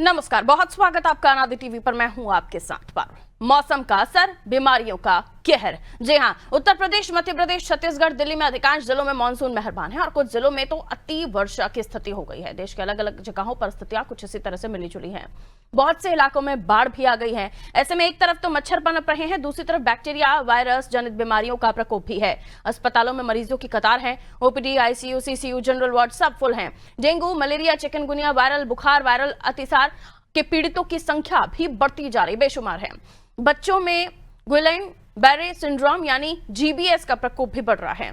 नमस्कार, बहुत स्वागत आपका अनादि टीवी पर। मैं हूं आपके साथ पर। मौसम का असर, बीमारियों का कहर। जी हां, उत्तर प्रदेश, मध्य प्रदेश, छत्तीसगढ़, दिल्ली में अधिकांश जिलों में मानसून मेहरबान है और कुछ जिलों में तो अति वर्षा की स्थिति हो गई है। देश के अलग अलग जगहों पर स्थितियां कुछ इसी तरह से मिली जुली हैं। बहुत से इलाकों में बाढ़ भी आ गई है। ऐसे में एक तरफ तो मच्छर पनप रहे हैं, दूसरी तरफ बैक्टीरिया वायरस जनित बीमारियों का प्रकोप भी है। अस्पतालों में मरीजों की कतार है। OPD, ICU, CCU, general ward सब फुल हैं। डेंगू, मलेरिया, चिकनगुनिया, वायरल बुखार, वायरल अतिसार के पीड़ितों की संख्या भी बढ़ती जा रही, बेशुमार है। बच्चों में गुइलेन बैरे सिंड्रोम यानी जीबीएस का प्रकोप भी बढ़ रहा है।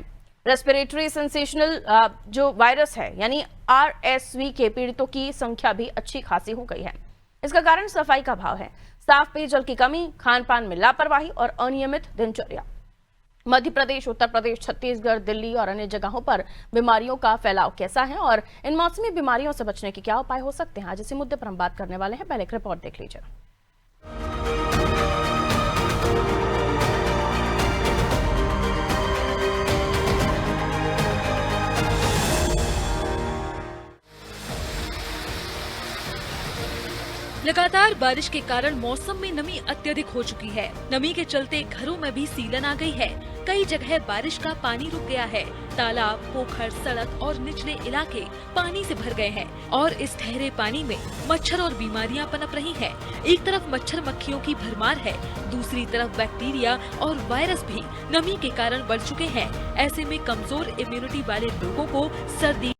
रेस्पिरेटरी सेंसेशनल जो वायरस है यानी आरएसवी के पीड़ितों की संख्या भी अच्छी खासी हो गई है। इसका कारण सफाई का अभाव है, साफ पेयजल की कमी, खान पान में लापरवाही और अनियमित दिनचर्या। मध्य प्रदेश, उत्तर प्रदेश, छत्तीसगढ़, दिल्ली और अन्य जगहों पर बीमारियों का फैलाव कैसा है और इन मौसमी बीमारियों से बचने के क्या उपाय हो सकते हैं, आज इसी मुद्दे पर हम बात करने वाले हैं। पहले एक रिपोर्ट देख लीजिए। लगातार बारिश के कारण मौसम में नमी अत्यधिक हो चुकी है। नमी के चलते घरों में भी सीलन आ गई है। कई जगह बारिश का पानी रुक गया है। तालाब, पोखर, सड़क और निचले इलाके पानी से भर गए हैं और इस ठहरे पानी में मच्छर और बीमारियां पनप रही हैं। एक तरफ मच्छर मक्खियों की भरमार है, दूसरी तरफ बैक्टीरिया और वायरस भी नमी के कारण बढ़ चुके हैं। ऐसे में कमजोर इम्यूनिटी वाले लोगों को सर्दी,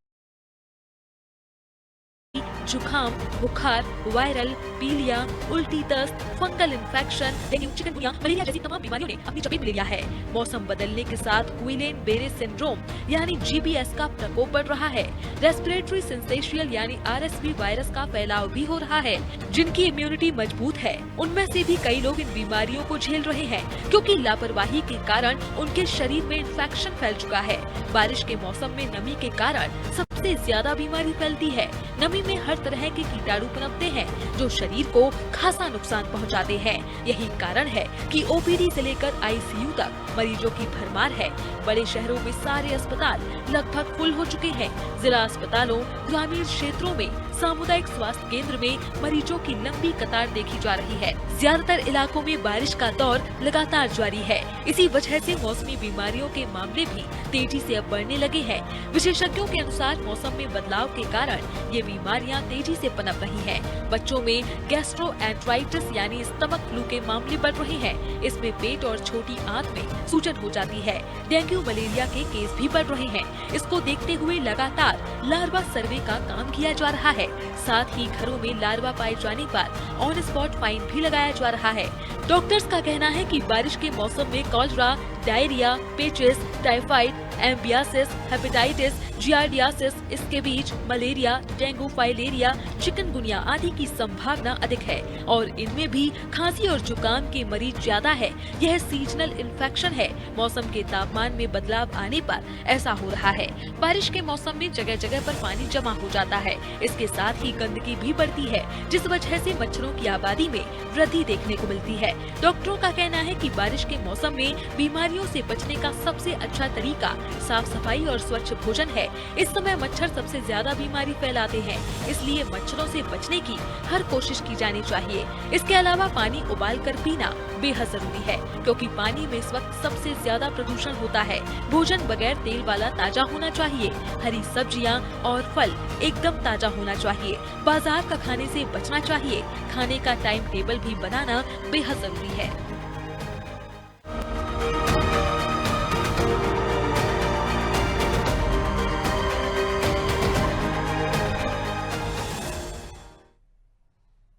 जुकाम, बुखार, वायरल, पीलिया, उल्टी, दस्त, fungal infection, dengue, chikungunya, malaria जैसी तमाम बीमारियों ने अपनी चपेट में ले लिया है। मौसम बदलने के साथ गुइलेन बेरे सिंड्रोम यानी जीबीएस का प्रकोप बढ़ रहा है। रेस्पिरेटरी सिंसेशियल यानी आरएसवी वायरस का फैलाव भी हो रहा है। जिनकी इम्यूनिटी मजबूत है उनमें से भी कई लोग इन बीमारियों को झेल रहे हैं, क्योंकि लापरवाही के कारण उनके शरीर में इन्फेक्शन फैल चुका है। बारिश के मौसम में नमी के कारण सबसे ज्यादा बीमारी फैलती है। नमी में हर तरह के कीटाणु पनपते हैं जो शरीर को खासा नुकसान पहुंचाते हैं। यही कारण है कि ओपीडी से लेकर आईसीयू तक मरीजों की भरमार है। बड़े शहरों में सारे अस्पताल लगभग फुल हो चुके हैं। जिला अस्पतालों, ग्रामीण क्षेत्रों में, सामुदायिक स्वास्थ्य केंद्र में मरीजों की लंबी कतार देखी जा रही है। ज्यादातर इलाकों में बारिश का दौर लगातार जारी है। इसी वजह से मौसमी बीमारियों के मामले भी तेजी से अब बढ़ने लगे हैं। विशेषज्ञों के अनुसार मौसम में बदलाव के कारण ये बीमारियां तेजी से पनप रही हैं। बच्चों में गैस्ट्रोएंटेराइटिस यानी स्टमक फ्लू के मामले बढ़ रहे हैं। इसमें पेट और छोटी आंत में सूजन हो जाती है। डेंगू, मलेरिया के केस भी बढ़ रहे हैं। इसको देखते हुए लगातार लार्वा सर्वे का काम किया जा रहा है। साथ ही घरों में लार्वा पाए जाने पर ऑन स्पॉट फाइन भी लगाया जा रहा है। डॉक्टर्स का कहना है कि बारिश के मौसम में कॉलरा, डायरिया, पेचिस, टाइफाइड, एम्बियासिस, हेपेटाइटिस, जियार्डियासिस, इसके बीच मलेरिया, डेंगू, फाइलेरिया, चिकनगुनिया आदि की संभावना अधिक है और इनमें भी खांसी और जुकाम के मरीज ज्यादा है। यह सीजनल इन्फेक्शन है। मौसम के तापमान में बदलाव आने पर ऐसा हो रहा है। बारिश के मौसम में जगह जगह पर पानी जमा हो जाता है। इसके साथ ही गंदगी भी बढ़ती है, जिस वजह से मच्छरों की आबादी में वृद्धि देखने को मिलती है। डॉक्टरों का कहना है कि बारिश के मौसम में बीमारियों से बचने का सबसे अच्छा तरीका साफ सफाई और स्वच्छ भोजन है। इस समय मच्छर सबसे ज्यादा बीमारी फैलाते हैं, इसलिए मच्छरों से बचने की हर कोशिश की जानी चाहिए। इसके अलावा पानी उबाल कर पीना बेहद जरूरी है, क्योंकि पानी में इस वक्त सबसे ज्यादा प्रदूषण होता है। भोजन बगैर तेल वाला ताजा होना चाहिए। हरी सब्जियां और फल एकदम ताजा होना चाहिए। बाजार का खाने से बचना चाहिए। खाने का टाइम टेबल भी बनाना बेहद जरूरी है।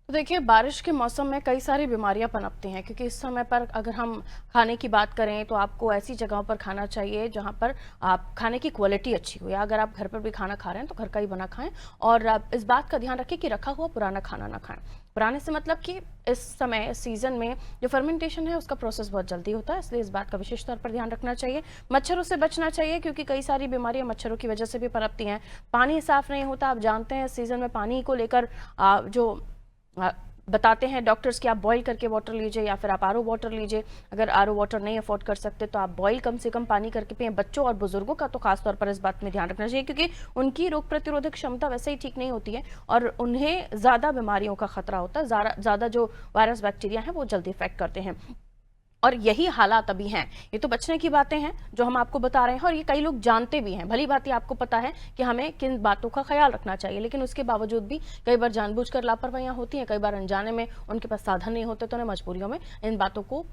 देखिए, बारिश के मौसम में कई सारी बीमारियां पनपती हैं, क्योंकि इस समय पर अगर हम खाने की बात करें तो आपको ऐसी जगहों पर खाना चाहिए जहां पर आप खाने की क्वालिटी अच्छी हो, या अगर आप घर पर भी खाना खा रहे हैं तो घर का ही बना खाएं। और आप इस बात का ध्यान रखें कि रखा हुआ पुराना खाना ना खाएं। पुराने से मतलब कि इस समय, इस सीजन में जो फर्मेंटेशन है उसका प्रोसेस बहुत जल्दी होता है, इसलिए इस बात का विशेष तौर पर ध्यान रखना चाहिए। मच्छरों से बचना चाहिए, क्योंकि कई सारी बीमारियां मच्छरों की वजह से भी पनपती हैं। पानी साफ नहीं होता, आप जानते हैं इस सीजन में पानी को लेकर जो बताते हैं डॉक्टर्स कि आप बॉईल करके वाटर लीजिए या फिर आप आरओ वाटर लीजिए। अगर आरओ वाटर नहीं अफोर्ड कर सकते तो आप बॉईल कम से कम पानी करके पिए। बच्चों और बुजुर्गों का तो खासतौर पर इस बात में ध्यान रखना चाहिए, क्योंकि उनकी रोग प्रतिरोधक क्षमता वैसे ही ठीक नहीं होती है और उन्हें ज़्यादा बीमारियों का खतरा होता है। ज़्यादा जो वायरस बैक्टीरिया हैं वो जल्दी इफेक्ट करते हैं और यही हालात अभी हैं। ये तो बचने की बातें हैं जो हम आपको बता रहे हैं और ये कई लोग जानते भी हैं। भली बात ही आपको पता है कि हमें किन बातों का ख्याल रखना चाहिए, लेकिन उसके बावजूद भी कई बार जानबूझकर लापरवाहियां होती हैं, कई बार अनजाने में उनके पास साधन नहीं होते तो उन्हें मजबूरियों में इन बातों को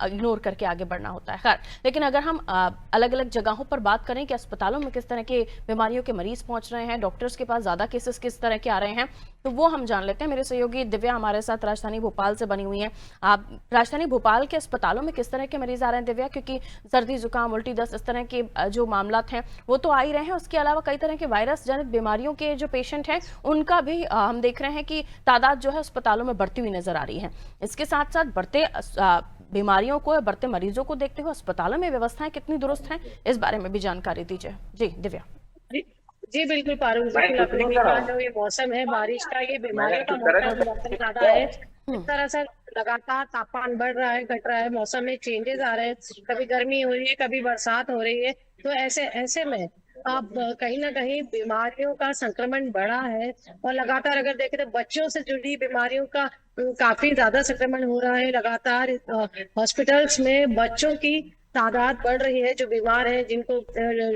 इग्नोर करके आगे बढ़ना होता है। खैर, लेकिन अगर हम अलग अलग जगहों पर बात करें कि अस्पतालों में किस तरह के बीमारियों के मरीज पहुंच रहे हैं, डॉक्टर्स के पास ज्यादा केसेस किस तरह के आ रहे हैं, तो वो हम जान लेते हैं। मेरे सहयोगी दिव्या हमारे साथ राजधानी भोपाल से बनी हुई है। आप राजधानी भोपाल के अस्पतालों में किस तरह के मरीज आ रहे हैं दिव्या? क्योंकि सर्दी जुकाम उल्टी दस्त इस तरह के जो मामला हैं वो तो आ ही रहे हैं, उसके अलावा कई तरह के वायरस जनित बीमारियों के जो पेशेंट हैं उनका भी हम देख रहे हैं कि तादाद जो है अस्पतालों में बढ़ती हुई नजर आ रही है। इसके साथ साथ बढ़ते बीमारियों को, बढ़ते मरीजों को देखते हुए अस्पतालों में व्यवस्थाएं कितनी दुरुस्त हैं, इस बारे में भी जानकारी दीजिए। जी दिव्या। जी बिल्कुल पारुल, बिल्कुल आपने देखा जो ये मौसम है बारिश का, ये बीमारियों का मौसम बहुत ज्यादा है। इस तरह से लगातार तापमान बढ़ रहा है, घट रहा है, मौसम में चेंजेस आ रहे हैं, कभी गर्मी हो रही है, कभी बरसात हो रही है। तो ऐसे में अब कहीं ना कहीं बीमारियों का संक्रमण बढ़ा है और लगातार अगर देखें तो बच्चों से जुड़ी बीमारियों का काफी ज्यादा संक्रमण हो रहा है। लगातार हॉस्पिटल्स में बच्चों की तादाद बढ़ रही है जो बीमार है, जिनको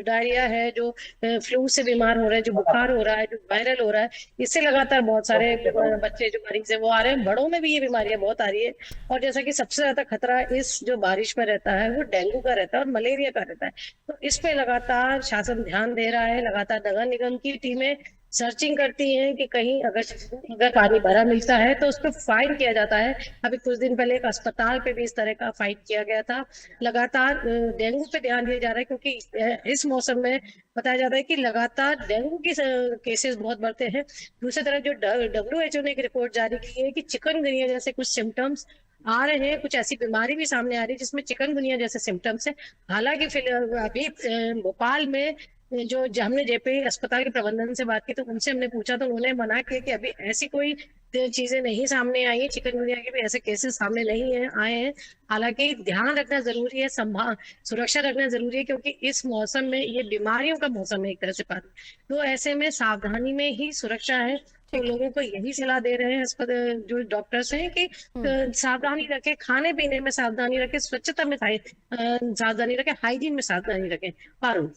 डायरिया है, जो फ्लू से बीमार हो रहे हैं, जो बुखार हो रहा है, जो वायरल हो रहा है, इससे लगातार बहुत सारे बच्चे जो मरीज है वो आ रहे हैं। बड़ों में भी ये बीमारियां बहुत आ रही है और जैसा कि सबसे ज्यादा खतरा इस जो बारिश में रहता है वो डेंगू का रहता है और मलेरिया का रहता है। तो इस पे लगातार शासन ध्यान दे रहा है। लगातार नगर निगम की टीमें सर्चिंग करती हैं कि कहीं अगर पानी भरा मिलता है तो उस पर फाइन किया जाता है। अभी कुछ दिन पहले एक अस्पताल पे भी इस तरह का फाइन किया गया था। लगातार डेंगू पे ध्यान दिया जा रहा है क्योंकि इस मौसम में बताया जाता है कि लगातार डेंगू के केसेस बहुत बढ़ते हैं। दूसरी तरफ जो WHO ने एक रिपोर्ट जारी की है कि चिकनगुनिया जैसे कुछ सिम्टम्स आ रहे हैं, कुछ ऐसी बीमारी भी सामने आ रही है जिसमें चिकनगुनिया जैसे सिम्टम्स है। हालांकि फिलहाल अभी भोपाल में जो हमने जेपी अस्पताल के प्रबंधन से बात की तो उनसे हमने पूछा तो उन्होंने मना किया कि अभी ऐसी कोई चीजें नहीं सामने आई है, चिकनगुनिया के भी ऐसे केसेस सामने नहीं है आए हैं। हालांकि ध्यान रखना जरूरी है, सुरक्षा रखना जरूरी है क्योंकि इस मौसम में ये बीमारियों का मौसम है एक तरह से तो ऐसे में सावधानी में ही सुरक्षा है। तो लोगों को यही सलाह दे रहे हैं अस्पताल जो डॉक्टर्स हैं कि सावधानी रखें, खाने पीने में सावधानी रखें, स्वच्छता में सावधानी रखें, हाइजीन में सावधानी रखें। पारुल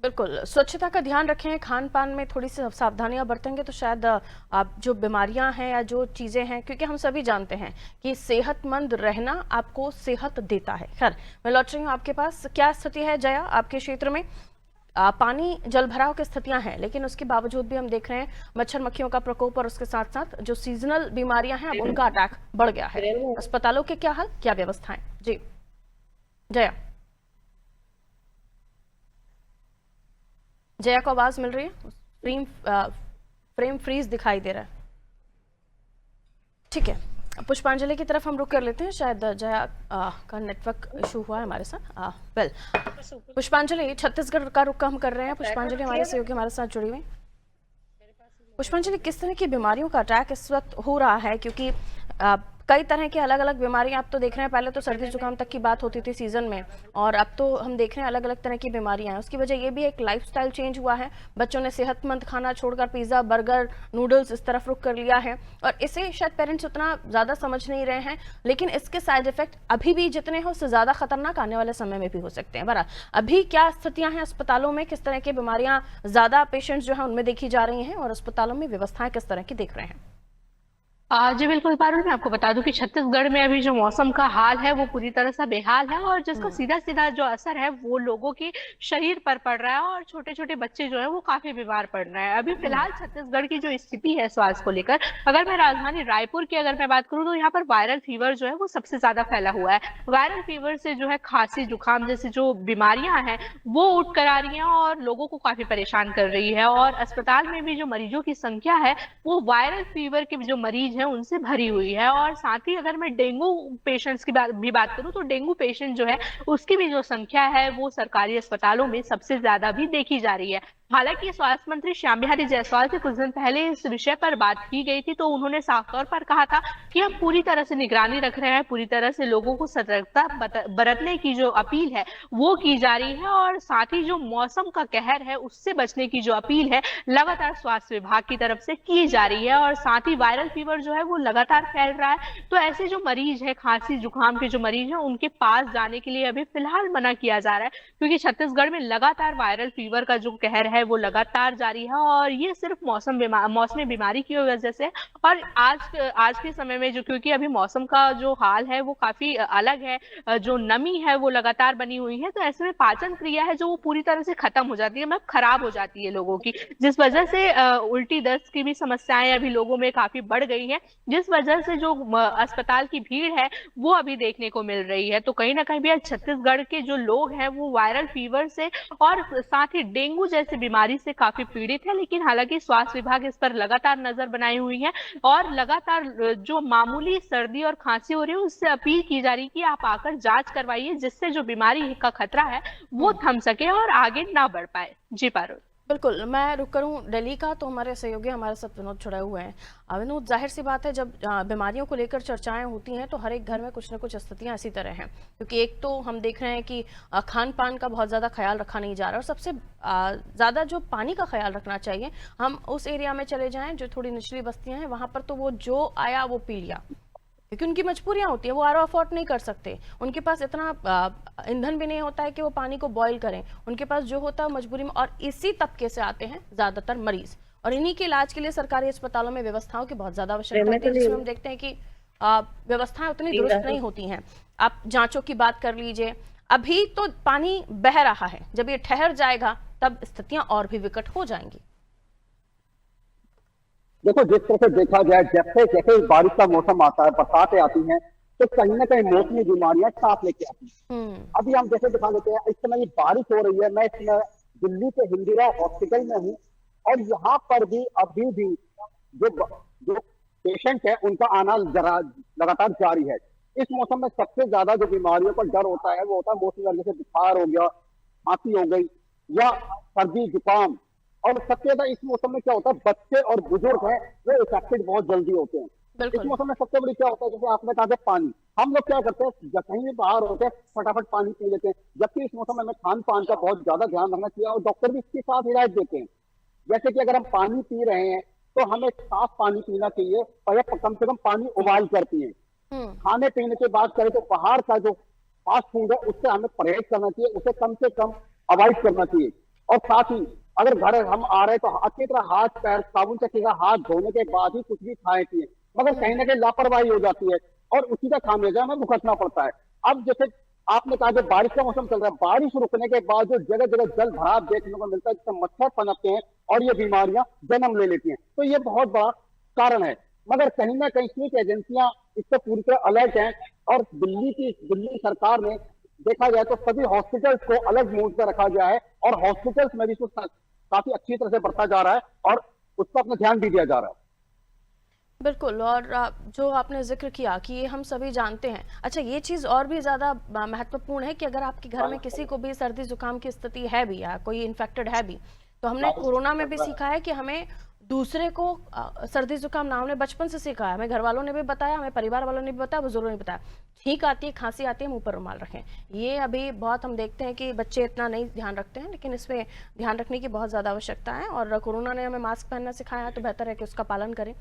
बिल्कुल, स्वच्छता का ध्यान रखें, खान पान में थोड़ी सी सावधानियां बरतेंगे तो शायद आप जो बीमारियां हैं या जो चीज़ें हैं, क्योंकि हम सभी जानते हैं कि सेहतमंद रहना आपको सेहत देता है। खैर, मैं लौट रही हूँ आपके पास। क्या स्थिति है जया आपके क्षेत्र में? पानी जल भराव की स्थितियां हैं, लेकिन उसके बावजूद भी हम देख रहे हैं मच्छर मक्खियों का प्रकोप और उसके साथ साथ जो सीजनल बीमारियां हैं अब उनका अटैक बढ़ गया है। अस्पतालों के क्या हाल, क्या व्यवस्थाएं? जी जया। जया को आवाज मिल रही है? फ्रेम फ्रीज दिखाई दे रहा है। ठीक है, पुष्पांजलि की तरफ हम रुक कर लेते हैं। शायद जया का नेटवर्क इशू हुआ है हमारे साथ। पुष्पांजलि, छत्तीसगढ़ का रुक हम कर रहे हैं। पुष्पांजलि हमारे सहयोगी हमारे साथ जुड़ी हुई। पुष्पांजलि, किस तरह की बीमारियों का अटैक इस वक्त हो रहा है? क्योंकि कई तरह की अलग अलग बीमारियां आप तो देख रहे हैं, पहले तो सर्दी जुकाम तक की बात होती थी सीजन में, और अब तो हम देख रहे हैं अलग अलग तरह की बीमारियां हैं। उसकी वजह ये भी एक लाइफस्टाइल चेंज हुआ है, बच्चों ने सेहतमंद खाना छोड़कर पिज्जा बर्गर नूडल्स इस तरफ रुख कर लिया है और इसे शायद पेरेंट्स उतना ज़्यादा समझ नहीं रहे हैं, लेकिन इसके साइड इफेक्ट अभी भी जितने हैं उससे ज़्यादा खतरनाक आने वाले समय में भी हो सकते हैं। बहरहाल, अभी क्या स्थितियाँ हैं अस्पतालों में, किस तरह की बीमारियाँ ज़्यादा पेशेंट्स जो है उनमें देखी जा रही हैं और अस्पतालों में व्यवस्थाएं किस तरह की देख रहे हैं? जी बिल्कुल पारुल, मैं आपको बता दूं कि छत्तीसगढ़ में अभी जो मौसम का हाल है वो पूरी तरह से बेहाल है और जिसका सीधा सीधा जो असर है वो लोगों के शरीर पर पड़ रहा है और छोटे छोटे बच्चे जो है वो काफी बीमार पड़ रहे हैं। अभी फिलहाल छत्तीसगढ़ की जो स्थिति है स्वास्थ्य को लेकर, अगर मैं राजधानी रायपुर की अगर मैं बात करूं तो यहाँ पर वायरल फीवर जो है वो सबसे ज्यादा फैला हुआ है। वायरल फीवर से जो है खांसी जुकाम जैसी जो बीमारियां हैं वो उठ कर आ रही हैं और लोगों को काफी परेशान कर रही है और अस्पताल में भी जो मरीजों की संख्या है वो वायरल फीवर के जो मरीज है उनसे भरी हुई है। और साथ ही अगर मैं डेंगू पेशेंट्स की बात करूं तो डेंगू पेशेंट जो है उसकी भी जो संख्या है वो सरकारी अस्पतालों में सबसे ज्यादा भी देखी जा रही है। हालांकि स्वास्थ्य मंत्री श्याम बिहारी जायसवाल से कुछ दिन पहले इस विषय पर बात की गई थी, तो उन्होंने साफ तौर पर कहा था कि हम पूरी तरह से निगरानी रख रहे हैं, पूरी तरह से लोगों को सतर्कता बरतने की जो अपील है वो की जा रही है, और साथ ही जो मौसम का कहर है उससे बचने की जो अपील है लगातार स्वास्थ्य विभाग की तरफ से की जा रही है। और साथ ही वायरल फीवर जो है वो लगातार फैल रहा है, तो ऐसे जो मरीज है, खांसी जुकाम के जो मरीज हैं, उनके पास जाने के लिए अभी फिलहाल मना किया जा रहा है, क्योंकि छत्तीसगढ़ में लगातार वायरल फीवर का जो कहर है वो लगातार जारी है। और ये सिर्फ मौसमी बीमारी की वजह से, और आज के समय में जो, क्योंकि अभी मौसम का जो हाल है वो काफी अलग है, जो नमी है वो लगातार बनी हुई है, तो ऐसे में पाचन क्रिया है जो वो पूरी तरह से खत्म हो जाती है, मतलब खराब हो जाती है लोगों की, जिस वजह से उल्टी दस्त की भी समस्याएं अभी लोगों में काफी बढ़ गई है, जिस वजह से जो अस्पताल की भीड़ है वो अभी देखने को मिल रही है। तो कहीं ना कहीं भी छत्तीसगढ़ के जो लोग हैं वो वायरल फीवर से और साथ ही डेंगू जैसी बीमारी से काफी पीड़ित है, लेकिन हालांकि स्वास्थ्य विभाग इस पर लगातार नजर बनाई हुई है, और लगातार जो मामूली सर्दी और खांसी हो रही है उससे अपील की जा रही है कि आप आकर जांच करवाइए, जिससे जो बीमारी का खतरा है वो थम सके और आगे ना बढ़ पाए। जी पारुल। बिल्कुल, मैं रुक करूँ दिल्ली का, तो हमारे सहयोगी हमारे साथ विनोद जुड़े हुए हैं। विनोद, जाहिर सी बात है जब बीमारियों को लेकर चर्चाएं होती हैं तो हर एक घर में कुछ न कुछ स्थितियां इसी तरह हैं, क्योंकि एक तो हम देख रहे हैं कि खान पान का बहुत ज़्यादा ख्याल रखा नहीं जा रहा, और सबसे ज़्यादा जो पानी का ख्याल रखना चाहिए, हम उस एरिया में चले जाएँ जो थोड़ी निचली बस्तियाँ हैं, वहाँ पर तो वो जो आया वो पी लिया, क्योंकि उनकी मजबूरियां होती है, वो आरओ अफोर्ड नहीं कर सकते, उनके पास इतना ईंधन भी नहीं होता है कि वो पानी को बॉईल करें, उनके पास जो होता है मजबूरी में। और इसी तबके से आते हैं ज्यादातर मरीज, और इन्हीं के इलाज के लिए सरकारी अस्पतालों में व्यवस्थाओं की बहुत ज्यादा आवश्यकता होती है, जिसमें हम देखते हैं कि व्यवस्थाएं उतनी दुरुस्त नहीं होती हैं। आप जांचों की बात कर लीजिए, अभी तो पानी बह रहा है, जब ये ठहर जाएगा तब स्थितियां और भी विकट हो जाएंगी। देखो, जिस तरह से देखा जाए, जैसे जैसे बारिश का मौसम आता है, बरसातें आती हैं, तो कहीं ना कहीं मौसमी बीमारियां साथ लेके आती हैं। अभी हम जैसे दिखा लेते हैं, इस समय बारिश हो रही है, मैं इस समय दिल्ली के हिंदीरा हॉस्पिटल में हूँ, और यहाँ पर भी अभी भी जो पेशेंट है उनका आना लगातार जारी है। इस मौसम में सबसे ज्यादा जो बीमारियों का डर होता है वो होता है मौसमी, जैसे बुखार हो गया, खांसी हो गई, या सर्दी जुकाम। और सबसे ज्यादा इस मौसम में क्या होता है, बच्चे और बुजुर्ग हैं वो इफेक्टेड बहुत जल्दी होते हैं। इस मौसम में सबसे बड़ी क्या होता है, जैसे आपने कहा पानी, हम लोग क्या करते हैं जब कहीं भी बाहर होते हैं फटाफट पानी पी लेते हैं, जबकि इस मौसम में हमें खान पान का बहुत ज्यादा ध्यान रखना चाहिए, और डॉक्टर भी इसके साथ हिदायत देते हैं। जैसे कि अगर हम पानी पी रहे हैं तो हमें साफ पानी पीना चाहिए, और कम से कम पानी उबाल कर पिए। खाने पीने की बात करें तो बाहर का जो फास्ट फूड है उससे हमें परहेज करना चाहिए, उसे कम से कम अवॉइड करना चाहिए। और साथ ही अगर घर हम आ रहे हैं तो अच्छी तरह हाथ पैर साबुन से सीधा हाथ धोने के बाद ही कुछ भी खाए पिए, मगर कहीं ना कहीं लापरवाही हो जाती है और उसी का खामियाजा हमें भुगतना पड़ता है। अब जैसे आपने कहा, जब बारिश का मौसम चल रहा है, बारिश रुकने के बाद जो जगह जगह जल भराव देखने को मिलता है, जिससे मच्छर पनपते हैं और ये बीमारियां जन्म ले लेती हैं, तो ये बहुत बड़ा कारण है। मगर कहीं ना कहीं की एजेंसियां इससे पूरी तरह अलर्ट हैं, और दिल्ली सरकार ने देखा जाए तो सभी हॉस्पिटल्स को अलग मोड पर रखा गया है, और हॉस्पिटल्स में भी काफी अच्छी तरह से बरता जा रहा है, और उस पर अपना ध्यान भी दिया जा रहा है। बिल्कुल, और जो आपने जिक्र किया कि ये हम सभी जानते हैं, अच्छा ये चीज़ और भी ज़्यादा महत्वपूर्ण है कि अगर आपके घर में किसी को भी सर्दी जुकाम की स्थिति है भी, या कोई इन्फेक्टेड है भी, तो हमने कोरोना में भी सीखा है कि हमें दूसरे को सर्दी जुकाम ना, हमने बचपन से सीखा है, हमें घर वालों ने भी बताया, हमें परिवार वालों ने भी बताया, बुजुर्गों ने बताया, छींक आती है, खांसी आती है, मुंह पर रुमाल रखें। ये अभी बहुत हम देखते हैं कि बच्चे इतना नहीं ध्यान रखते हैं, लेकिन इसमें ध्यान रखने की बहुत ज़्यादा आवश्यकता है, और कोरोना ने हमें मास्क पहनना सिखाया, तो बेहतर है कि उसका पालन करें।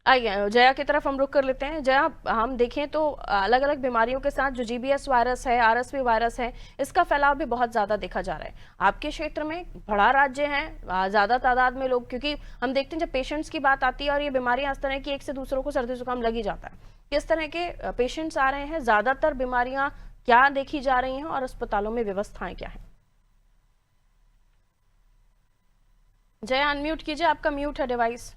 आइए जया की तरफ हम रुख कर लेते हैं। जया, हम देखें तो अलग अलग बीमारियों के साथ जो जीबीएस वायरस है, आरएसवी वायरस है, इसका फैलाव भी बहुत ज़्यादा देखा जा रहा है। आपके क्षेत्र में बड़ा राज्य है, ज़्यादा तादाद में लोग, क्योंकि हम देखते हैं जब पेशेंट्स की बात आती है और ये बीमारियां इस तरह की एक से दूसरों को सर्दी जुकाम लग ही जाता है, किस तरह के पेशेंट्स आ रहे हैं, ज़्यादातर बीमारियां क्या देखी जा रही हैं, और अस्पतालों में व्यवस्थाएं क्या है? जया, अनम्यूट कीजिए, आपका म्यूट है डिवाइस।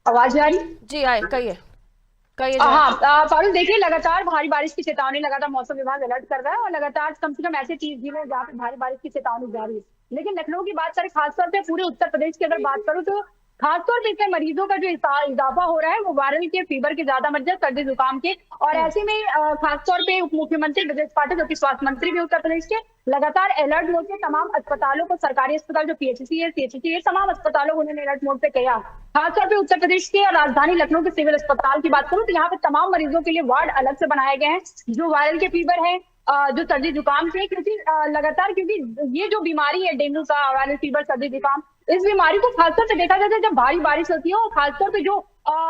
आवाज आ रही? जी आए, कहिए। हाँ, फारूक, देखिए लगातार भारी बारिश की चेतावनी लगातार मौसम विभाग अलर्ट कर रहा है, और लगातार कम से कम ऐसे 30 जिले जहाँ पे भारी बारिश की चेतावनी जारी है। लेकिन लखनऊ की बात करें, खासतौर पे पूरे उत्तर प्रदेश की अगर बात करूँ तो खासतौर पे इसमें मरीजों का जो इजाफा हो रहा है वो वायरल के फीवर के, ज्यादा मरीज सर्दी जुकाम के। और ऐसे में खासतौर पे उप मुख्यमंत्री ब्रजेश पाठक, जो कि स्वास्थ्य मंत्री भी उत्तर प्रदेश के, लगातार अलर्ट मोड में तमाम अस्पतालों को, सरकारी अस्पताल जो पीएचसी है, सीएचसी है, तमाम अस्पतालों को उन्होंने अलर्ट मोड पे किया। खासतौर पे उत्तर प्रदेश के राजधानी लखनऊ के सिविल अस्पताल की बात करूं तो यहाँ पे तमाम मरीजों के लिए वार्ड अलग से बनाए गए हैं, जो वायरल के फीवर है, जो सर्दी जुकाम से, क्योंकि लगातार, क्योंकि ये जो बीमारी है डेंगू का, वायरल फीवर, सर्दी जुकाम, इस बीमारी को खासतौर पे देखा जाता है जब भारी बारिश होती है, और खासतौर पे जो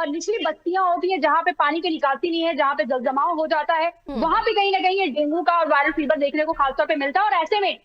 निचली बस्तियां होती है जहाँ पे पानी की निकासी नहीं है, जहाँ पे जल जमाव हो जाता है, वहां पे कहीं ना कहीं ये डेंगू का और वायरल फीवर देखने को खासतौर पे मिलता है। और ऐसे में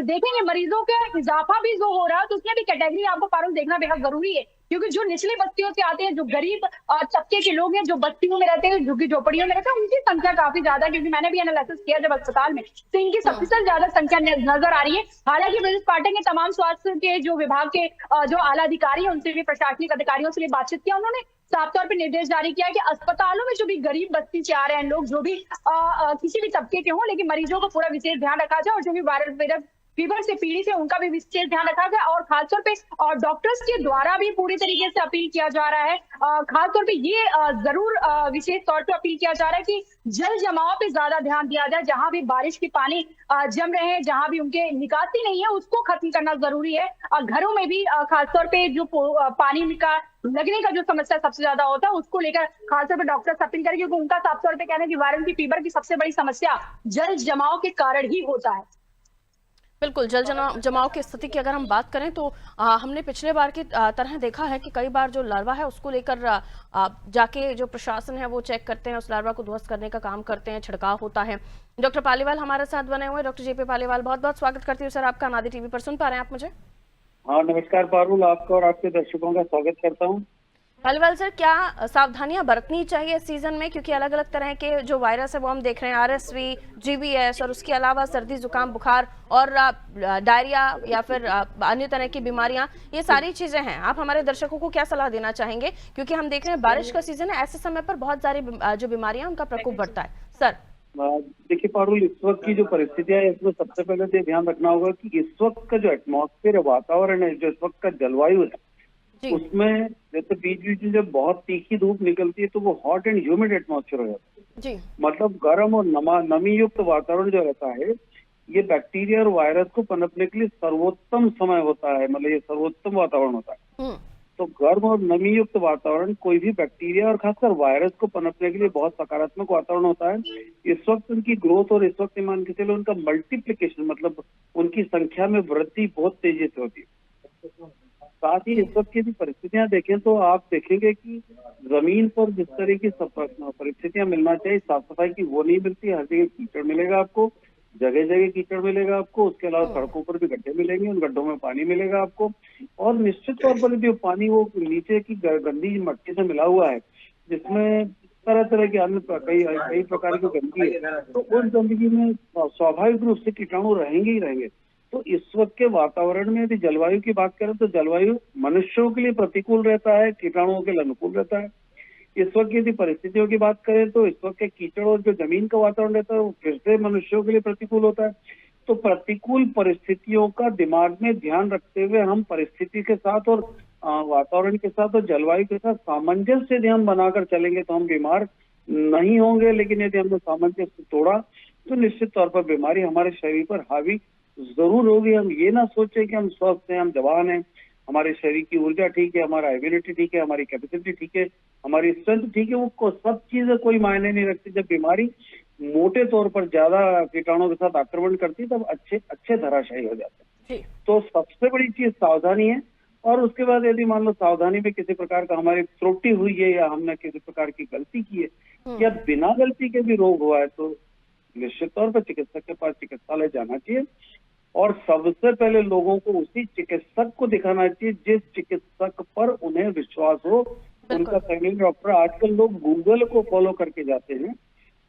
देखेंगे मरीजों के इजाफा भी जो हो रहा है, तो उसमें भी कैटेगरी आपको पारुल देखना बेहद जरूरी है, क्योंकि जो निचली बस्तियों से आते हैं, जो गरीब तबके के लोग हैं, जो बस्तियों में रहते हैं, झुग्गी झोपड़ियों में रहते हैं, उनकी संख्या काफी ज्यादा है। क्योंकि मैंने भी एनालिसिस किया जब अस्पताल में, तो इनकी सबसे ज्यादा संख्या नजर आ रही है। हालांकि ब्रजेश पाठक ने तमाम स्वास्थ्य के जो विभाग के जो आला अधिकारी है, उनसे भी, प्रशासनिक अधिकारियों से भी बातचीत किया। उन्होंने साफ तौर पर निर्देश जारी किया कि अस्पतालों में जो भी गरीब बस्ती से आ रहे हैं लोग, जो भी किसी भी तबके के हों, लेकिन मरीजों को पूरा विशेष ध्यान रखा जाए, और जो भी वायरल फीवर से पीड़ित है उनका भी विशेष ध्यान रखा जाए। और खासतौर पे डॉक्टर्स के द्वारा भी पूरी तरीके से अपील किया जा रहा है, खासतौर पे ये जरूर विशेष तौर पे अपील किया जा रहा है कि जल जमाव पे ज्यादा ध्यान दिया जाए। जहां भी बारिश के पानी जम रहे हैं, जहां भी उनके निकासी नहीं है, उसको खत्म करना जरूरी है। और घरों में भी खासतौर पे जो पानी का लगने का जो समस्या सबसे ज्यादा होता है, उसको लेकर खासतौर पे डॉक्टर अपील करें, क्योंकि उनका साफ तौर पे कहना है कि वायरल की फीवर की सबसे बड़ी समस्या जल जमाव के कारण ही होता है। बिल्कुल, जल जमाव की स्थिति की अगर हम बात करें तो हमने पिछले बार की तरह देखा है कि कई बार जो लार्वा है उसको लेकर जाके जो प्रशासन है वो चेक करते हैं, उस लार्वा को ध्वस्त करने का काम करते हैं, छिड़काव होता है। डॉक्टर पालीवाल हमारे साथ बने हुए हैं। डॉक्टर जेपी पालीवाल, बहुत बहुत स्वागत करती हूँ सर आपका नादी टीवी पर। सुन पा रहे हैं आप मुझे? हाँ, नमस्कार पारुल, आपका और आपके दर्शकों का स्वागत करता हूँ। पालीवाल सर, क्या सावधानियां बरतनी चाहिए इस सीजन में, क्योंकि अलग अलग तरह के जो वायरस है वो हम देख रहे हैं, RSV, GBS, और उसके अलावा सर्दी जुकाम बुखार और डायरिया या फिर अन्य तरह की बीमारियां, ये सारी चीजें हैं। आप हमारे दर्शकों को क्या सलाह देना चाहेंगे, क्योंकि हम देख रहे हैं बारिश का सीजन है, ऐसे समय पर बहुत सारी जो बीमारियां उनका प्रकोप बढ़ता है। सर देखिए पारुल, इस वक्त की जो परिस्थितियां है इसमें सबसे पहले तो ध्यान रखना होगा कि इस वक्त का जो एटमॉस्फेयर है, वातावरण है, जो इस वक्त का जलवायु है, उसमें जैसे बीच बीच में जब बहुत तीखी धूप निकलती है तो वो हॉट एंड ह्यूमिड एटमॉस्फेयर हो जाता है जी। मतलब गर्म और नमी युक्त वातावरण जो रहता है, ये बैक्टीरिया और वायरस को पनपने के लिए सर्वोत्तम समय होता है, मतलब ये सर्वोत्तम वातावरण होता है। तो गर्म और नमी युक्त वातावरण कोई भी बैक्टीरिया और खासकर वायरस को पनपने के लिए बहुत सकारात्मक वातावरण होता है। इस वक्त उनकी ग्रोथ और इस वक्त मान के चलो उनका मल्टीप्लिकेशन, मतलब उनकी संख्या में वृद्धि बहुत तेजी से होती है। साथ ही इस वक्त की परिस्थितियां देखें तो आप देखेंगे कि जमीन पर जिस तरह की परिस्थितियां मिलना चाहिए साफ सफाई की, वो नहीं मिलती। हर जगह कीचड़ मिलेगा आपको, जगह जगह कीचड़ मिलेगा आपको। उसके अलावा सड़कों पर भी गड्ढे मिलेंगे, उन गड्ढों में पानी मिलेगा आपको। और निश्चित तौर पर जो पानी वो नीचे की गंदी मट्टी से मिला हुआ है, जिसमें तरह तरह की अन्य कई प्रकार की गंदगी है, तो उस गंदगी में स्वाभाविक रूप से कीटाणु रहेंगे ही रहेंगे। तो इस वक्त के वातावरण में यदि जलवायु की बात करें तो जलवायु मनुष्यों के लिए प्रतिकूल रहता है, कीटाणुओं के लिए अनुकूल रहता है। इस वक्त यदि परिस्थितियों की बात करें तो इस वक्त के कीचड़ और जो जमीन का वातावरण रहता है वो फिर से मनुष्यों के लिए प्रतिकूल होता है। तो प्रतिकूल परिस्थितियों का दिमाग में ध्यान रखते हुए हम परिस्थिति के साथ और वातावरण के साथ और जलवायु के साथ सामंजस्य यदि हम बनाकर चलेंगे तो हम बीमार नहीं होंगे। लेकिन यदि हमने सामंजस्य तोड़ा तो निश्चित तौर पर बीमारी हमारे शरीर पर हावी जरूर होगी। हम ये ना सोचे कि हम स्वस्थ हैं, हम जवान हैं, हमारे शरीर की ऊर्जा ठीक है, हमारा इम्यूनिटी ठीक है, हमारी कैपेसिटी ठीक है, हमारी स्ट्रेंथ ठीक है, वो सब चीजें कोई मायने नहीं रखती। जब बीमारी मोटे तौर पर ज्यादा कीटाणुओं के साथ आक्रमण करती है तब अच्छे धराशायी हो जाते हैं। तो सबसे बड़ी चीज सावधानी है। और उसके बाद यदि मान लो सावधानी में किसी प्रकार का हमारी त्रुटि हुई है या हमने किसी प्रकार की गलती की है या बिना गलती के भी रोग हुआ है तो निश्चित तौर पर चिकित्सक के पास चिकित्सालय जाना चाहिए। और सबसे पहले लोगों को उसी चिकित्सक को दिखाना चाहिए जिस चिकित्सक पर उन्हें विश्वास हो, उनका फैमिली डॉक्टर। आजकल लोग गूगल को फॉलो करके जाते हैं।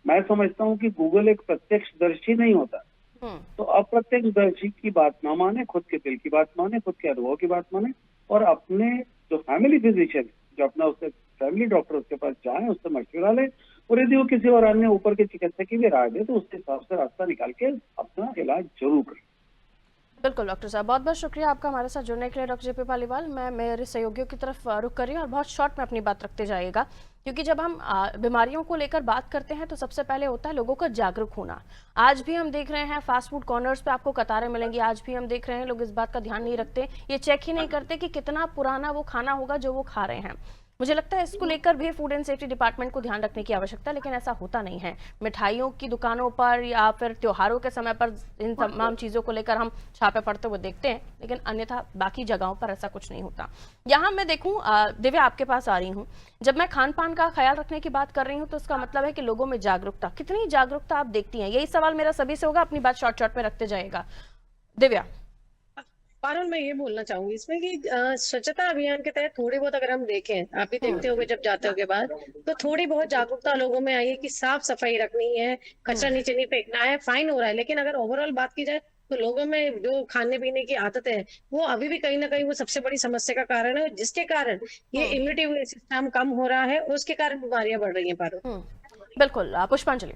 मैं समझता हूँ कि गूगल एक प्रत्यक्षदर्शी नहीं होता। तो अप्रत्यक्षदर्शी की बात ना माने, खुद के दिल की बात माने, खुद के अनुभव की बात माने और अपने जो फैमिली फिजिशियन, जो अपना उससे फैमिली डॉक्टर, उसके पास जाए, उससे मशवरा ले। और यदि वो किसी और अन्य ऊपर के चिकित्सक की भी राय दे तो उसके हिसाब से रास्ता निकाल के अपना इलाज जरूर करें। बिल्कुल डॉक्टर साहब, बहुत बहुत शुक्रिया आपका हमारे साथ जुड़ने के लिए डॉक्टर जेपी पालीवाल। मैं मेरे सहयोगियों की तरफ रुख कर रही हूँ और बहुत शॉर्ट में अपनी बात रखते जाइएगा, क्योंकि जब हम बीमारियों को लेकर बात करते हैं तो सबसे पहले होता है लोगों का जागरूक होना। आज भी हम देख रहे हैं फास्ट फूड कॉर्नर्स पे आपको कतारें मिलेंगी, आज भी हम देख रहे हैं लोग इस बात का ध्यान नहीं रखते, ये चेक ही नहीं करते कि कितना पुराना वो खाना होगा जो वो खा रहे हैं। मुझे लगता है इसको लेकर भी फूड एंड सेफ्टी डिपार्टमेंट को ध्यान रखने की आवश्यकता है, लेकिन ऐसा होता नहीं है। मिठाइयों की दुकानों पर या फिर त्योहारों के समय पर इन तमाम चीज़ों को लेकर हम छापे पड़ते हुए देखते हैं, लेकिन अन्यथा बाकी जगहों पर ऐसा कुछ नहीं होता। यहाँ मैं देखूं, दिव्या आपके पास आ रही हूँ, जब मैं खान पान का ख्याल रखने की बात कर रही हूँ तो इसका मतलब है कि लोगों में जागरूकता, कितनी जागरूकता आप देखती हैं? यही सवाल मेरा सभी से होगा, अपनी बात शॉर्ट में रखते जाएगा। दिव्या। पारुल, मैं ये बोलना चाहूंगी इसमें कि स्वच्छता अभियान के तहत थोड़ी बहुत अगर हम देखें, आप भी देखते होगे जब जाते होगे बाहर, तो थोड़ी बहुत जागरूकता लोगों में आई है कि साफ सफाई रखनी है, कचरा नीचे नहीं फेंकना है, फाइन हो रहा है। लेकिन अगर ओवरऑल बात की जाए तो लोगों में जो खाने पीने की आदत है वो अभी भी कहीं ना कहीं वो सबसे बड़ी समस्या का कारण है, जिसके कारण ये इम्यूनिटी सिस्टम कम हो रहा है और उसके कारण बीमारियां बढ़ रही हैं। पारुल। बिल्कुल, पुष्पांजलि।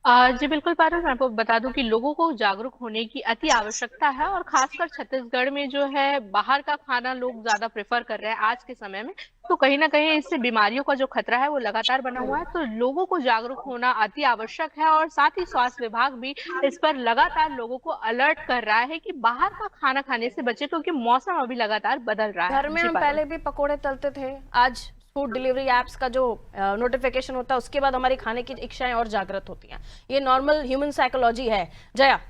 जी बिल्कुल पारुल, मैं आपको बता दूं कि लोगों को जागरूक होने की अति आवश्यकता है, और खासकर छत्तीसगढ़ में जो है बाहर का खाना लोग ज्यादा प्रेफर कर रहे हैं आज के समय में, तो कहीं ना कहीं इससे बीमारियों का जो खतरा है वो लगातार बना हुआ है। तो लोगों को जागरूक होना अति आवश्यक है, और साथ ही स्वास्थ्य विभाग भी इस पर लगातार लोगों को अलर्ट कर रहा है कि बाहर का खाना खाने से बचे, क्योंकि मौसम अभी लगातार बदल रहा है। घर में हम पहले भी पकोड़े तलते थे, आज फूड डिलीवरी एप्स का जो नोटिफिकेशन होता है उसके बाद हमारी खाने की इच्छाएं और जागृत होती हैं। ये नॉर्मल ह्यूमन साइकोलॉजी है। जया।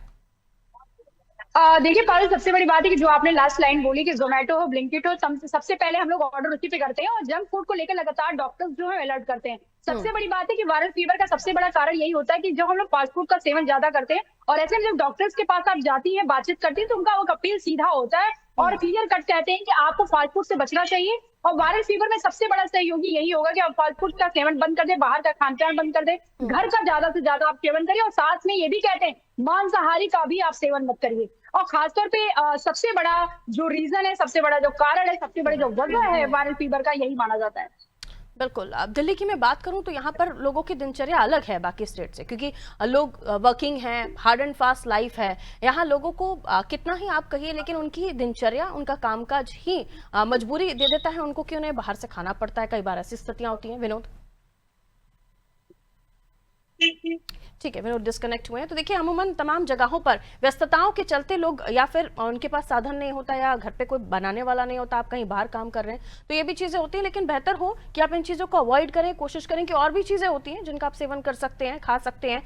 देखिए पारुल, सबसे बड़ी बात है कि जो आपने लास्ट लाइन बोली कि जोमेटो हो, ब्लिंकिट हो, सबसे पहले हम लोग ऑर्डर उसी पे करते हैं, और जंक फूड को लेकर लगातार डॉक्टर्स जो है अलर्ट करते हैं। सबसे बड़ी बात है कि वायरल फीवर का सबसे बड़ा कारण यही होता है कि जब हम लोग फास्ट फूड का सेवन ज्यादा करते हैं, और ऐसे में जब डॉक्टर्स के पास आप जाती हैं, बातचीत करती हैं, तो उनका वो अपील सीधा होता है और क्लियर कट कहते हैं कि आपको फास्ट फूड से बचना चाहिए। और वायरल फीवर में सबसे बड़ा सहयोगी यही होगा कि आप फास्ट फूड का सेवन बंद कर दे, बाहर का खान पान बंद कर दे, घर का ज्यादा से ज्यादा आप सेवन करिए, और साथ में ये भी कहते हैं मांसाहारी का भी आप सेवन मत करिए। और खासतौर पे सबसे बड़ा जो रीजन है, सबसे बड़ा जो कारण है, सबसे बड़ी जो वजह है वायरल फीवर का, यही माना जाता है। बिल्कुल। अब दिल्ली की मैं बात करूं तो यहाँ पर लोगों की दिनचर्या अलग है बाकी स्टेट से, क्योंकि लोग वर्किंग हैं, हार्ड एंड फास्ट लाइफ है। यहाँ लोगों को कितना ही आप कहिए, लेकिन उनकी दिनचर्या, उनका कामकाज ही मजबूरी दे देता है उनको कि उन्हें बाहर से खाना पड़ता है। कई बार ऐसी स्थितियां होती हैं। विनोद। ठीक है, विनोद डिस्कनेक्ट हुए हैं। तो देखिए, अमूमन तमाम जगहों पर व्यस्तताओं के चलते लोग, या फिर उनके पास साधन नहीं होता, या घर पे कोई बनाने वाला नहीं होता, आप कहीं बाहर काम कर रहे हैं, तो ये भी चीज़ें होती हैं। लेकिन बेहतर हो कि आप इन चीज़ों को अवॉइड करें, कोशिश करें कि और भी चीज़ें होती हैं जिनका आप सेवन कर सकते हैं, खा सकते हैं,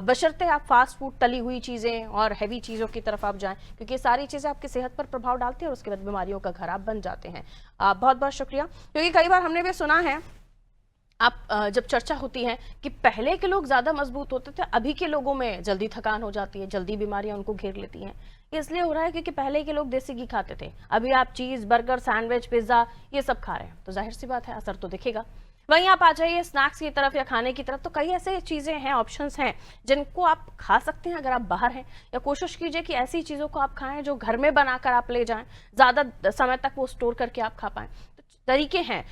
बशर्ते आप फास्ट फूड, तली हुई चीज़ें और हैवी चीज़ों की तरफ आप जाएं, क्योंकि ये सारी चीज़ें आपकी सेहत पर प्रभाव डालती हैं और उसके बाद बीमारियों का घर आप बन जाते हैं। बहुत बहुत शुक्रिया। क्योंकि कई बार हमने भी सुना है, आप जब चर्चा होती है कि पहले के लोग ज्यादा मजबूत होते थे, अभी के लोगों में जल्दी थकान हो जाती है, जल्दी बीमारियां उनको घेर लेती हैं। इसलिए हो रहा है क्योंकि पहले के लोग देसी घी खाते थे, अभी आप चीज, बर्गर, सैंडविच, पिज्जा ये सब खा रहे हैं, तो जाहिर सी बात है असर तो दिखेगा। वहीं आप आ जाइए स्नैक्स की तरफ या खाने की तरफ, तो कई ऐसे चीजें हैं, ऑप्शंस हैं जिनको आप खा सकते हैं अगर आप बाहर हैं, या कोशिश कीजिए कि ऐसी चीजों को आप खाएं जो घर में बनाकर आप ले जाएं, ज्यादा समय तक वो स्टोर करके आप खा पाएं। तो तरीके हैं,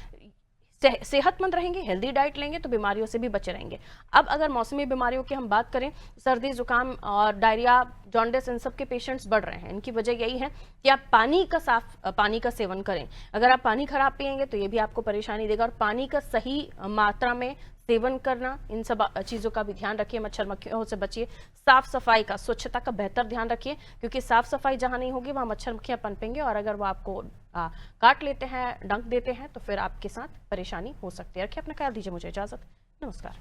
सेहतमंद रहेंगे, हेल्दी डाइट लेंगे तो बीमारियों से भी बचे रहेंगे। अब अगर मौसमी बीमारियों की हम बात करें, सर्दी, जुकाम और डायरिया, जॉन्डिस, इन सब के पेशेंट्स बढ़ रहे हैं। इनकी वजह यही है कि आप पानी का, साफ पानी का सेवन करें। अगर आप पानी खराब पिएंगे तो ये भी आपको परेशानी देगा, और पानी का सही मात्रा में सेवन करना, इन सब चीज़ों का भी ध्यान रखिए। मच्छर मक्खियों से बचिए, साफ सफाई का, स्वच्छता का बेहतर ध्यान रखिए, क्योंकि साफ सफाई जहाँ नहीं होगी वहाँ मच्छर मक्खियाँ पनपेंगे, और अगर वो आपको काट लेते हैं, डंक देते हैं, तो फिर आपके साथ परेशानी हो सकती है। रखिए अपना ख्याल, दीजिए मुझे इजाजत। नमस्कार।